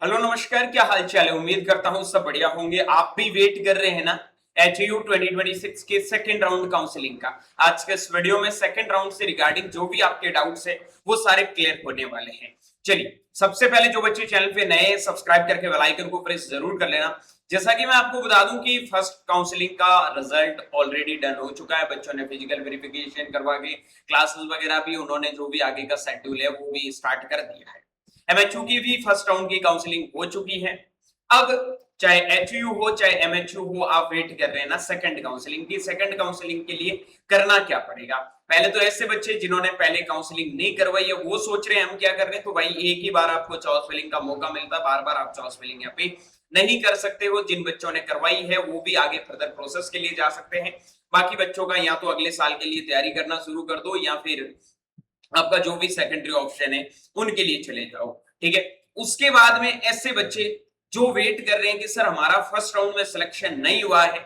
Hello नमस्कार, क्या हाल चाल है। उम्मीद करता हूँ सब बढ़िया होंगे। आप भी वेट कर रहे हैं ना एचयू 2026 के सेकंड राउंड काउंसलिंग का। आज के इस वीडियो में सेकंड राउंड से रिगार्डिंग जो भी आपके डाउट्स है वो सारे क्लियर होने वाले हैं। चलिए, सबसे पहले जो बच्चे चैनल पे नए हैं सब्सक्राइब करके बेल आइकन को प्रेस जरूर कर लेना। जैसा कि मैं आपको बता दूं कि फर्स्ट काउंसलिंग का रिजल्ट ऑलरेडी डन हो चुका है। बच्चों ने फिजिकल वेरिफिकेशन करवा के क्लासेस वगैरह भी उन्होंने जो भी आगे का शेड्यूल है वो भी स्टार्ट कर दिया है। एमएचयू की भी फर्स्ट राउंड की काउंसलिंग हो चुकी है। अब चाहे एचयू हो चाहे एमएचयू हो, आप वेट कर रहे हैं ना सेकंड काउंसलिंग की। सेकंड काउंसलिंग के लिए करना क्या पड़ेगा। पहले तो ऐसे बच्चे जिन्होंने पहले काउंसलिंग नहीं करवाई है वो सोच रहे हैं हम क्या कर रहे हैं, तो भाई एक ही बार आपको चॉइस फिलिंग का मौका मिलता है, बार बार आप चॉइस फिलिंग यहाँ पे नहीं कर सकते हो। जिन बच्चों ने करवाई है वो भी आगे फर्दर प्रोसेस के लिए जा सकते हैं। बाकी बच्चों का या तो अगले साल के लिए तैयारी करना शुरू कर दो या फिर आपका जो भी सेकेंडरी ऑप्शन है उनके लिए चले जाओ। ठीक है, उसके बाद में ऐसे बच्चे जो वेट कर रहे हैं कि सर हमारा फर्स्ट राउंड में सिलेक्शन नहीं हुआ है,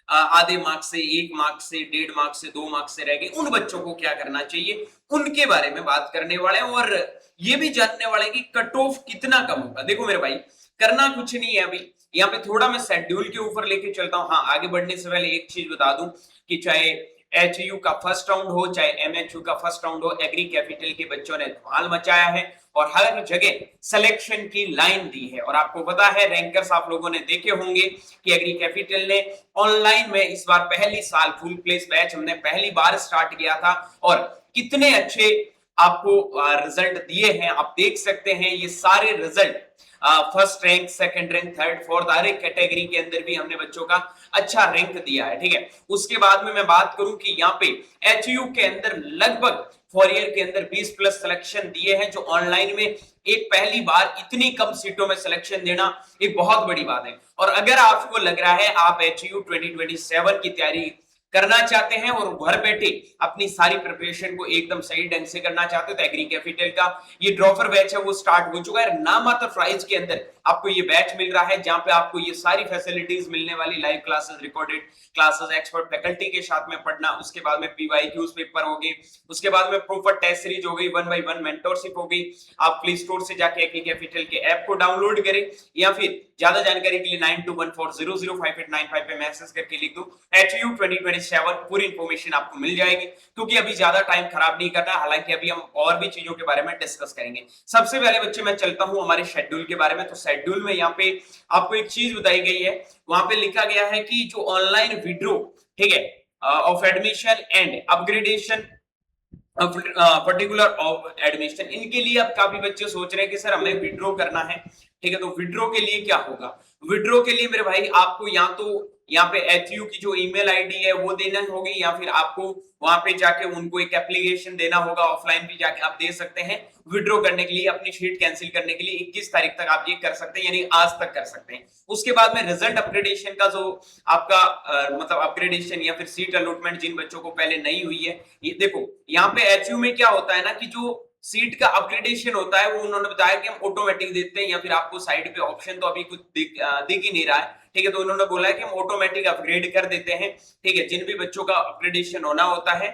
आधे मार्क्स से, 1 मार्क्स से, 1.5 मार्क्स से, 2 मार्क्स से रह गए, उन बच्चों को क्या करना चाहिए उनके बारे में बात करने वाले हैं। और ये भी जानने वाले हैं कि कट ऑफ कितना कम होगा। देखो मेरे भाई, करना कुछ नहीं है। अभी यहाँ पे थोड़ा मैं शेड्यूल के ऊपर लेके चलता हूँ। हाँ, आगे बढ़ने से पहले एक चीज बता दूं कि चाहे एचयू का फर्स्ट राउंड हो चाहे एमएचयू का फर्स्ट राउंड हो, एग्री कैपिटल के बच्चों ने धमाल मचाया है और हर जगह सिलेक्शन की लाइन दी है। और आपको पता है रैंकर्स आप लोगों ने देखे होंगे कि एग्री कैपिटल ने ऑनलाइन में इस बार पहली साल फुल प्लेस बैच हमने पहली बार स्टार्ट किया था और कितने अच्छे आपको रिजल्ट दिए हैं। आप देख सकते हैं ये सारे result, first rank, second rank, third, fourth, हर एक कैटेगरी के अंदर भी हमने बच्चों का अच्छा रैंक दिया है। ठीक है, उसके बाद में मैं बात करूं कि यहाँ पे एचयू के अंदर लगभग 4 ईयर के अंदर 20 प्लस सिलेक्शन दिए हैं, जो ऑनलाइन में एक पहली बार इतनी कम सीटों में सिलेक्शन देना एक बहुत बड़ी बात है। और अगर आपको लग रहा है आप एचयू 2027 की तैयारी करना चाहते हैं और घर बैठे अपनी सारी प्रिपरेशन को एकदम सही ढंग से करना चाहते हो, तो एग्री कैपिटल का ये ड्रॉपर बैच है वो स्टार्ट हो चुका है। नामात्र प्राइस के अंदर आपको ये बैच मिल रहा है जहां पे आपको ये सारी फैसिलिटीज मिलने वाली, live classes, recorded classes, expert faculty के साथ में पढ़ना, उसके बाद में पीवाईक्यूज पेपर हो गए, उसके बाद में प्रॉपर टेस्ट सीरीज हो गई, 1 बाय 1 मेंटरशिप हो गई। आप प्ले स्टोर से जाके एग्री कैपिटल के ऐप को डाउनलोड करें या फिर ज्यादा जानकारी के लिए 9214005895 पे मैसेज करके लिख दो एचयू 2027, पूरी इंफॉर्मेशन आपको मिल जाएगी। क्योंकि अभी ज्यादा टाइम खराब नहीं करना, हालांकि अभी हम और भी चीजों के बारे में डिस्कस करेंगे। सबसे पहले बच्चे मैं चलता हूं हमारे शेड्यूल के बारे में। तो शेड्यूल में यहाँ पे आपको एक चीज बताई गई है, वहां पे लिखा गया है कि जो ऑनलाइन विड्रॉ, ठीक है, of admission and upgradation particular of admission, इनके लिए अब काफी बच्चे सोच रहे हैं कि सर हमें विड्रॉ करना है। ठीक है, तो विड्रॉ के लिए क्या होगा। विड्रॉ के लिए मेरे भाई आपको या तो यहाँ पे एचयू की जो ईमेल आईडी है वो देना होगी या फिर आपको वहां पे जाके उनको एक एप्लीकेशन देना होगा। ऑफलाइन भी जाके आप दे सकते हैं विड्रॉ करने के लिए, अपनी शीट कैंसिल करने के लिए 21 तारीख तक आप ये कर सकते हैं, यानी आज तक कर सकते हैं। उसके बाद में रिजल्ट अपग्रेडेशन का जो आपका मतलब अपग्रेडेशन या फिर सीट अलॉटमेंट जिन बच्चों को पहले नहीं हुई है, ये देखो यहाँ पे एचयू में क्या होता है ना कि जो सीट का अपग्रेडेशन होता है वो उन्होंने बताया कि हम ऑटोमेटिक देते हैं या फिर आपको साइड पे ऑप्शन तो अभी कुछ दिख ही नहीं रहा है। ठीक है, तो उन्होंने बोला है कि हम ऑटोमेटिक अपग्रेड कर देते हैं। ठीक है, जिन भी बच्चों का अपग्रेडेशन होना होता है,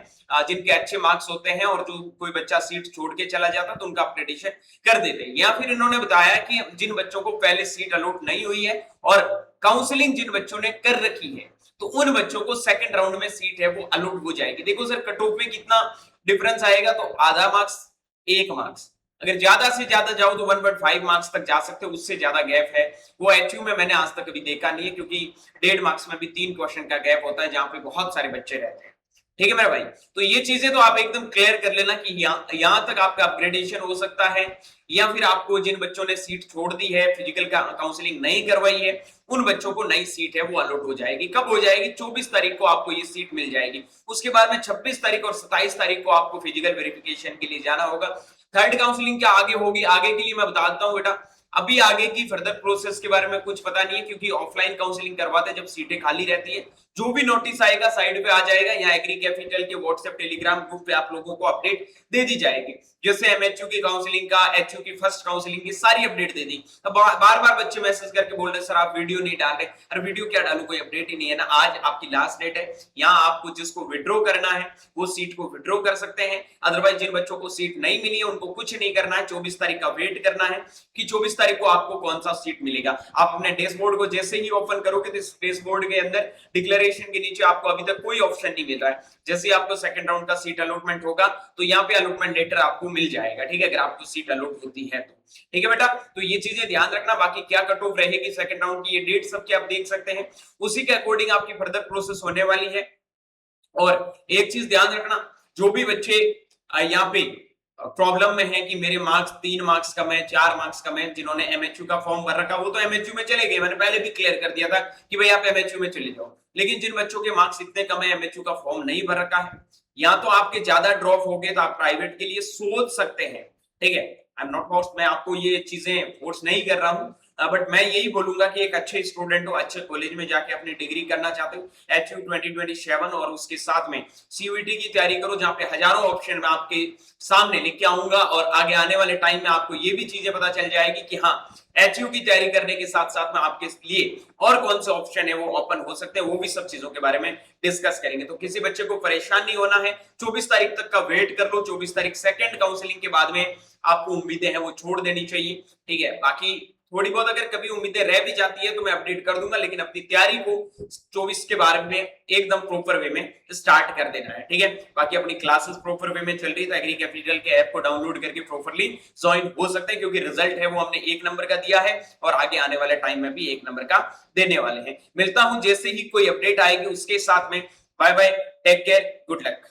जिनके अच्छे मार्क्स होते हैं और जो कोई बच्चा सीट छोड़ के चला जाता है तो उनका अपग्रेडेशन कर देते हैं। या फिर इन्होंने बताया कि जिन बच्चों को पहले सीट अलॉट नहीं हुई है और काउंसलिंग जिन बच्चों ने कर रखी है तो उन बच्चों को सेकंड राउंड में सीट है वो अलॉट हो जाएगी। देखो सर कट ऑफ में कितना डिफरेंस आएगा, तो आधा मार्क्स, 1 मार्क्स, अगर ज्यादा से ज्यादा जाओ तो 1.5 मार्क्स तक जा सकते हो, उससे ज्यादा गैप है वो एचयू में मैंने आज तक कभी देखा नहीं है। क्योंकि 1.5 मार्क्स में भी 3 क्वेश्चन का गैप होता है जहां पे बहुत सारे बच्चे रहते हैं। ठीक है मेरे भाई, तो ये चीजें तो आप एकदम क्लियर कर लेना कि यहां तक आपका अपग्रेडेशन हो सकता है। या फिर आपको जिन बच्चों ने सीट छोड़ दी है, फिजिकल का काउंसलिंग नहीं करवाई है, उन बच्चों को नई सीट है वो अलॉट हो जाएगी। कब हो जाएगी, 24 तारीख को आपको ये सीट मिल जाएगी। उसके बाद में 26 तारीख और 27 तारीख को आपको फिजिकल वेरिफिकेशन के लिए जाना होगा। थर्ड काउंसलिंग क्या आगे होगी, आगे के लिए मैं बता देता हूँ बेटा। अभी आगे की फर्दर प्रोसेस के बारे में कुछ पता नहीं है, क्योंकि ऑफलाइन काउंसलिंग करवाते जब सीटें खाली रहती है, जो भी नोटिस आएगा साइड पे आ जाएगा, यहाँ एग्री कैपिटल के व्हाट्सएप टेलीग्राम ग्रुप पे आप लोगों को अपडेट दे दी जाएगी। जैसे एमएचयू की काउंसलिंग का, एचयू की फर्स्ट काउंसलिंग की सारी अपडेट दे दी। अब बार बार बच्चे मैसेज करके बोल रहे सर आप वीडियो नहीं डाल रहे। अरे वीडियो क्या डालू, कोई अपडेट ही नहीं है ना। आज आपकी लास्ट डेट है, यहाँ आपको जिसको विड्रॉ करना है वो सीट को विड्रॉ कर सकते हैं। अदरवाइज जिन बच्चों को सीट नहीं मिली है उनको कुछ नहीं करना है, 24 तारीख का वेट करना है कि 24 तारीख को आपको कौन सा सीट मिलेगा। आप अपने डैशबोर्ड को जैसे ही ओपन करोगे तो डैशबोर्ड के अंदर डिक्लेरेशन के नीचे आपको अभी तक कोई ऑप्शन नहीं मिल रहा है। जैसे आपको सेकंड राउंड का सीट अलॉटमेंट होगा तो यहाँ पे अलॉटमेंट लेटर आपको मिल जाएगा, ठीक है, अगर आपको सीट अलॉट होती है तो। ठीक है बेटा, तो ये चीजें ध्यान रखना। बाकी क्या कट ऑफ रहेगी सेकंड राउंड की, ये डेट सबके आप देख सकते हैं, उसी के अकॉर्डिंग आपकी फर्दर प्रोसेस होने वाली है। और एक चीज ध्यान रखना, जो भी बच्चे यहाँ पे प्रॉब्लम में है कि मेरे मार्क्स 3 मार्क्स कम है, 4 मार्क्स कम है, जिन्होंने एमएचयू का फॉर्म भर रखा वो तो एमएचयू में चले गए, मैंने पहले भी क्लियर कर दिया था कि भाई आप एमएचयू में चले जाओ। लेकिन जिन बच्चों के मार्क्स इतने कम है, एमएचयू का फॉर्म नहीं भर रखा है, या तो आपके ज्यादा ड्रॉप हो गए तो आप प्राइवेट के लिए सोच सकते हैं। ठीक है, आई एम नॉट फोर्स, मैं आपको ये चीजें फोर्स नहीं कर रहा हूं, बट मैं यही बोलूंगा कि एक अच्छे स्टूडेंट हो, अच्छे कॉलेज में जाके अपनी डिग्री करना चाहते हो, एचयू 2027 और उसके साथ में सीयूईटी की तैयारी करो, जहां पे हजारों ऑप्शन मैं आपके सामने लेके आऊंगा। और आगे आने वाले टाइम में आपको ये भी चीजें पता चल जाएगी कि हाँ, एचयू की तैयारी करने के साथ साथ में आपके लिए और कौन से ऑप्शन है वो ओपन हो सकते हैं, वो भी सब चीजों के बारे में डिस्कस करेंगे। तो किसी बच्चे को परेशान नहीं होना है, 24 तारीख तक का वेट कर लो। 24 तारीख सेकंड काउंसलिंग के बाद में आपको उम्मीदें हैं वो छोड़ देनी चाहिए। ठीक है, बाकी थोड़ी बहुत अगर कभी उम्मीदें रह भी जाती है तो मैं अपडेट कर दूंगा, लेकिन अपनी तैयारी को 24 के बारे में एकदम प्रॉपर वे में स्टार्ट कर देना है। ठीक है, बाकी अपनी क्लासेस प्रॉपर वे में चल रही है, तो एग्री कैपिटल के ऐप को डाउनलोड करके प्रॉपरली ज्वाइन हो सकते हैं, क्योंकि रिजल्ट है वो हमने 1 नंबर का दिया है और आगे आने वाले टाइम में भी 1 नंबर का देने वाले हैं। मिलता हूं जैसे ही कोई अपडेट आएगी उसके साथ में। Bye bye, take care, good luck.